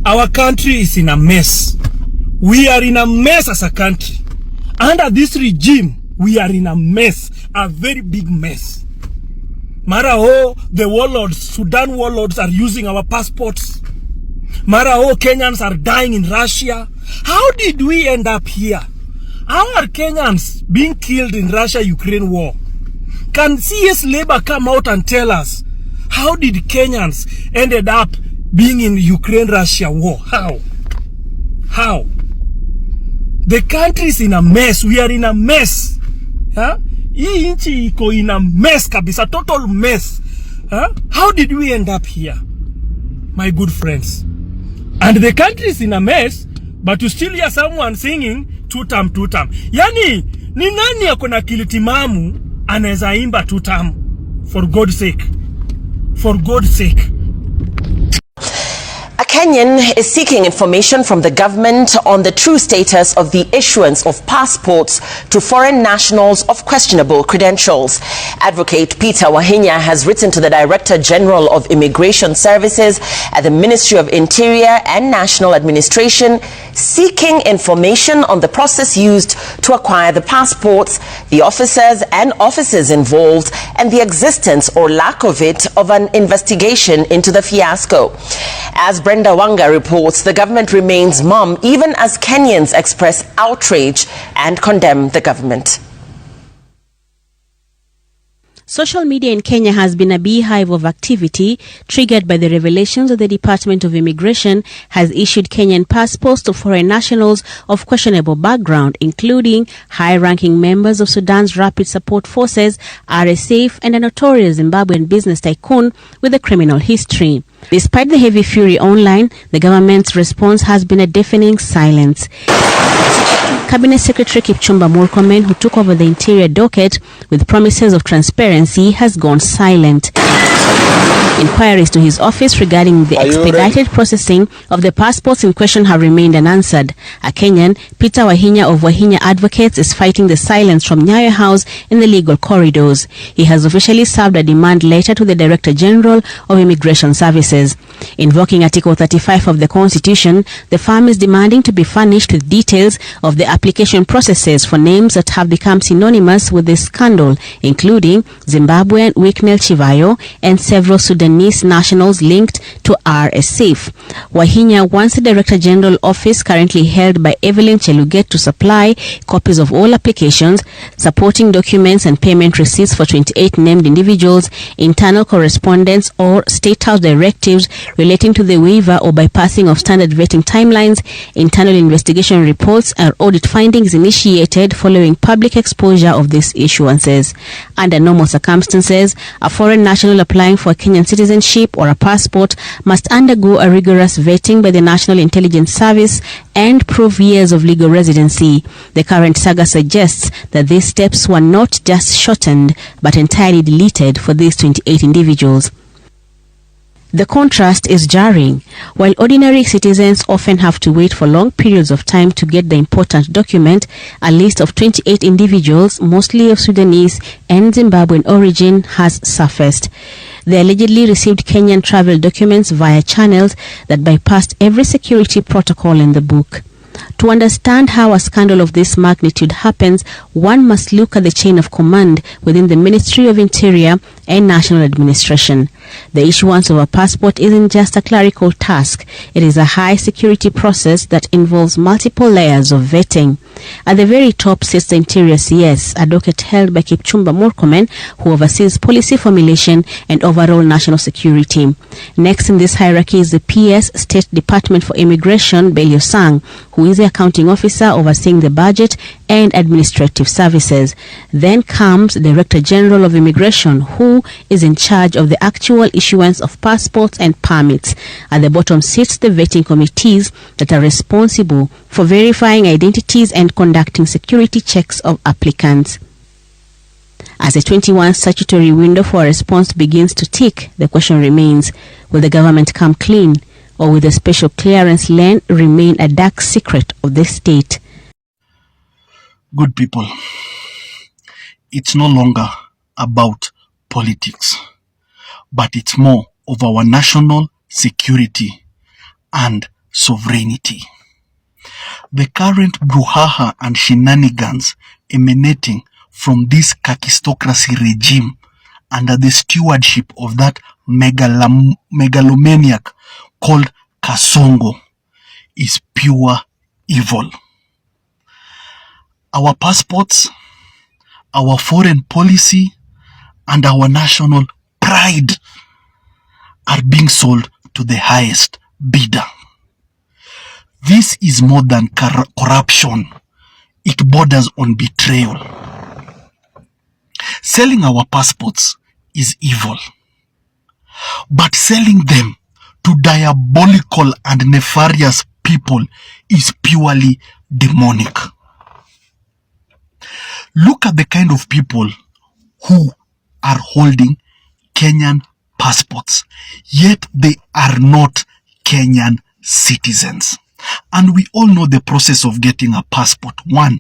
Our country is in a mess. We are in a mess as a country. Under this regime, we are in a mess, a very big mess. The warlords, Sudan warlords are using our passports. Kenyans are dying in Russia. How did we end up here? How are Kenyans being killed in Russia-Ukraine war? Can CS Labour come out and tell us how did Kenyans ended up being in Ukraine-Russia war? How? The country is in a mess. We are in a mess. Hii nchi iko in a mess kabisa, total mess. How did we end up here, my good friends? And the country is in a mess, but you still hear someone singing tutam tutam. Yani, ni nani akona kilitimamu anaweza imba tutam? For God's sake. For God's sake. A Kenyan is seeking information from the government on the true status of the issuance of passports to foreign nationals of questionable credentials. Advocate Peter Wahinya has written to the Director General of Immigration Services at the Ministry of Interior and National Administration, seeking information on the process used to acquire the passports, the officers and officers involved, and the existence or lack of it of an investigation into the fiasco. As Brenda Wanga reports, the government remains mum even as Kenyans express outrage and condemn the government. Social media in Kenya has been a beehive of activity triggered by the revelations that the Department of Immigration has issued Kenyan passports to foreign nationals of questionable background, including high-ranking members of Sudan's Rapid Support Forces, RSF, and a notorious Zimbabwean business tycoon with a criminal history. Despite the heavy fury online, the government's response has been a deafening silence. Cabinet Secretary Kipchumba Murkomen, who took over the interior docket with promises of transparency, has gone silent. Inquiries to his office regarding the expedited processing of the passports in question have remained unanswered. A Kenyan, Peter Wahinya of Wahinya Advocates, is fighting the silence from Nyayo House in the legal corridors. He has officially served a demand letter to the Director General of Immigration Services. Invoking Article 35 of the Constitution, the firm is demanding to be furnished with details of the application processes for names that have become synonymous with this scandal, including Zimbabwean Wicknell Chivayo and several Sudanese nationals linked to RSF. Wahinya wants the Director General office, currently held by Evelyn Cheluget, to supply copies of all applications, supporting documents and payment receipts for 28 named individuals, internal correspondence or State House directives relating to the waiver or bypassing of standard vetting timelines, internal investigation reports and audit findings initiated following public exposure of these issuances. Under normal circumstances, a foreign national applying for Kenyan citizenship or a passport must undergo a rigorous vetting by the National Intelligence Service and prove years of legal residency. The current saga suggests that these steps were not just shortened but entirely deleted for these 28 individuals. The contrast is jarring. While ordinary citizens often have to wait for long periods of time to get the important document, a list of 28 individuals, mostly of Sudanese and Zimbabwean origin, has surfaced. They allegedly received Kenyan travel documents via channels that bypassed every security protocol in the book. To understand how a scandal of this magnitude happens, one must look at the chain of command within the Ministry of Interior and National Administration. The issuance of a passport isn't just a clerical task. It is a high security process that involves multiple layers of vetting. At the very top sits the Interior CS, a docket held by Kipchumba Murkomen, who oversees policy formulation and overall national security. Next in this hierarchy is the PS, State Department for Immigration, Belio Sang, who is the accounting officer overseeing the budget and administrative services. Then comes the Director General of Immigration, who is in charge of the actual issuance of passports and permits. At the bottom sits the vetting committees that are responsible for verifying identities and conducting security checks of applicants. As the 21 statutory window for a response begins to tick, the question remains, will the government come clean, or will the special clearance lane remain a dark secret of the state? Good people, it's no longer about politics, but it's more of our national security and sovereignty. The current brouhaha and shenanigans emanating from this kakistocracy regime under the stewardship of that megalomaniac called Kasongo is pure evil. Our passports, our foreign policy, and our national pride are being sold to the highest bidder. This is more than corruption. It borders on betrayal. Selling our passports is evil, but selling them to diabolical and nefarious people is purely demonic. Look at the kind of people who are holding Kenyan passports, yet they are not Kenyan citizens. And we all know the process of getting a passport. 1,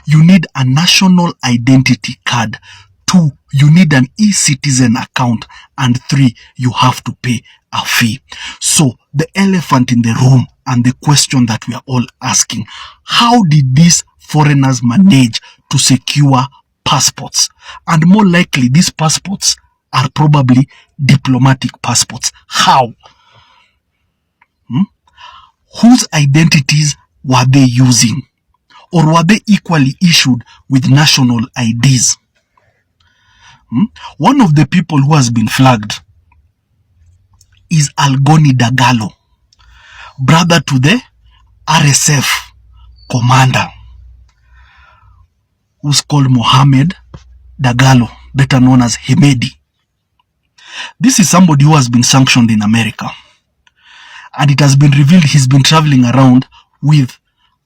you need a national identity card. 2, you need an e-citizen account. And 3, you have to pay a fee. So the elephant in the room and the question that we are all asking, how did these foreigners manage to secure passports? And more likely, these passports are probably diplomatic passports. How? Whose identities were they using? Or were they equally issued with national IDs? One of the people who has been flagged is Algoni Dagalo, brother to the RSF commander, who's called Mohammed Dagalo, better known as Hemedi. This is somebody who has been sanctioned in America. And it has been revealed he's been traveling around with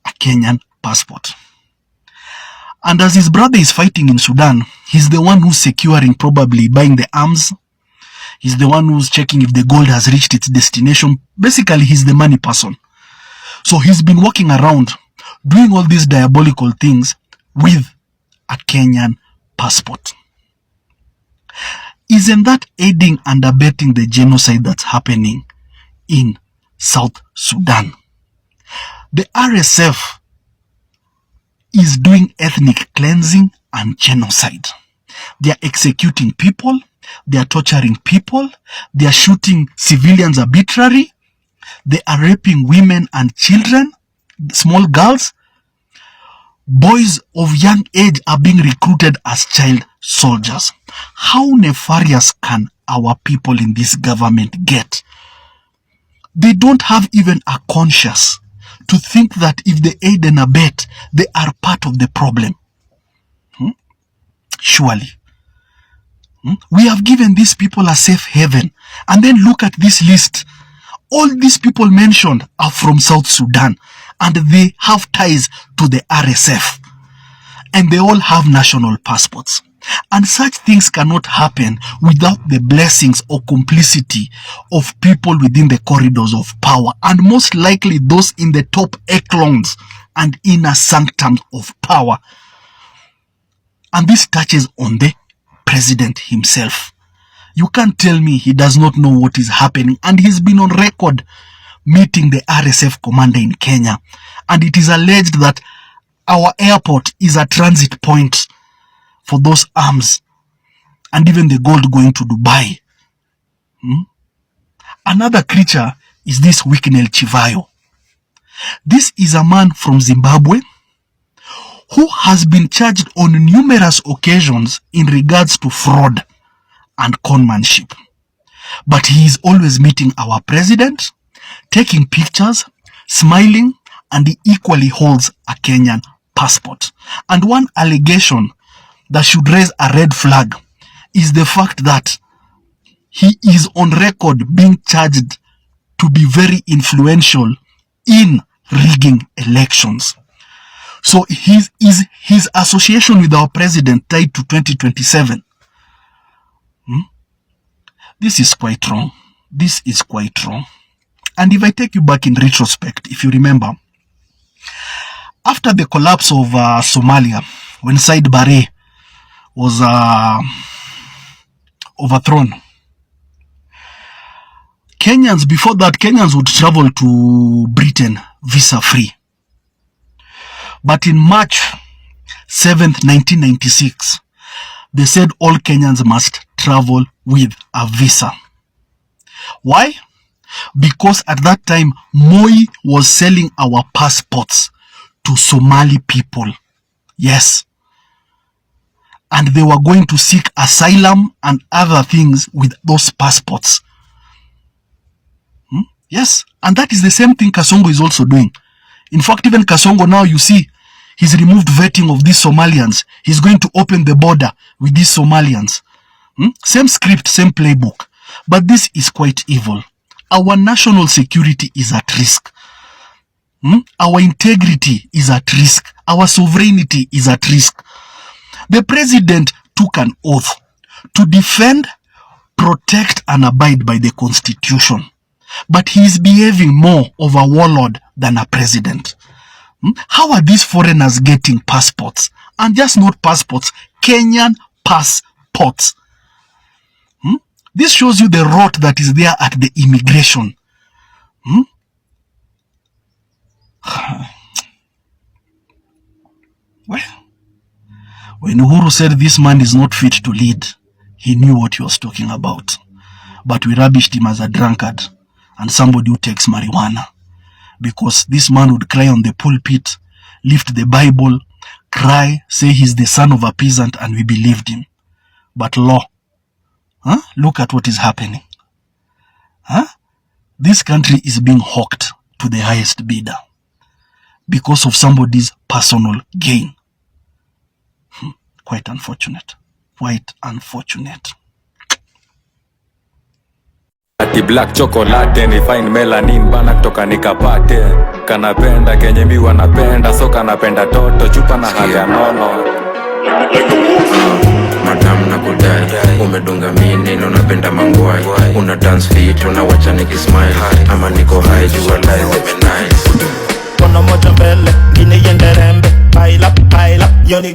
a Kenyan passport. And as his brother is fighting in Sudan, he's the one who's securing, probably buying the arms. He's the one who's checking if the gold has reached its destination. Basically, he's the money person. So he's been walking around doing all these diabolical things with a Kenyan passport. Isn't that aiding and abetting the genocide that's happening in South Sudan? The RSF is doing ethnic cleansing and genocide. They are executing people, they are torturing people, they are shooting civilians arbitrarily, they are raping women and children, small girls. Boys of young age are being recruited as child soldiers. How nefarious can our people in this government get? They don't have even a conscience to think that if they aid and abet, they are part of the problem. Surely. We have given these people a safe haven. And then look at this list. All these people mentioned are from South Sudan. And they have ties to the RSF. And they all have national passports. And such things cannot happen without the blessings or complicity of people within the corridors of power, and most likely those in the top echelons and inner sanctums of power. And this touches on the president himself. You can't tell me he does not know what is happening, and he's been on record meeting the RSF commander in Kenya, and it is alleged that our airport is a transit point for those arms and even the gold going to Dubai. Another creature is this Wicknell Chivayo. This is a man from Zimbabwe who has been charged on numerous occasions in regards to fraud and conmanship. But he is always meeting our president, taking pictures, smiling, and he equally holds a Kenyan passport. And one allegation that should raise a red flag is the fact that he is on record being charged to be very influential in rigging elections. So his association with our president tied to 2027. This is quite wrong. This is quite wrong. And if I take you back in retrospect, if you remember, after the collapse of Somalia, when Said Barre was overthrown, Kenyans, before that, Kenyans would travel to Britain visa free. But in March 7th, 1996, they said all Kenyans must travel with a visa. Why? Because at that time, Moi was selling our passports to Somali people. Yes. And they were going to seek asylum and other things with those passports. Yes. And that is the same thing Kasongo is also doing. In fact, even Kasongo now, you see, he's removed vetting of these Somalians. He's going to open the border with these Somalians. Same script, same playbook. But this is quite evil. Our national security is at risk. Our integrity is at risk. Our sovereignty is at risk. The president took an oath to defend, protect, and abide by the constitution. But he is behaving more of a warlord than a president. How are these foreigners getting passports? And just not passports, Kenyan passports. This shows you the rot that is there at the immigration. Well, when Uhuru said this man is not fit to lead, he knew what he was talking about. But we rubbished him as a drunkard and somebody who takes marijuana. Because this man would cry on the pulpit, lift the Bible, cry, say he's the son of a peasant, and we believed him. But law, look at what is happening. This country is being hawked to the highest bidder because of somebody's personal gain. Quite unfortunate. Quite unfortunate. Ati black chocolate ni fine melanin bana kutoka nikapate. Kanapenda kenye mi wanapenda, so kanapenda toto chupa na haga nono. Madam na kudai, umedunga mini na unapenda mangwai. Una dance fit, unawacha nikismile. Ama niko high, jua lies nice. Kono moja mbele, gine yende rembe. Baila, baila, yoni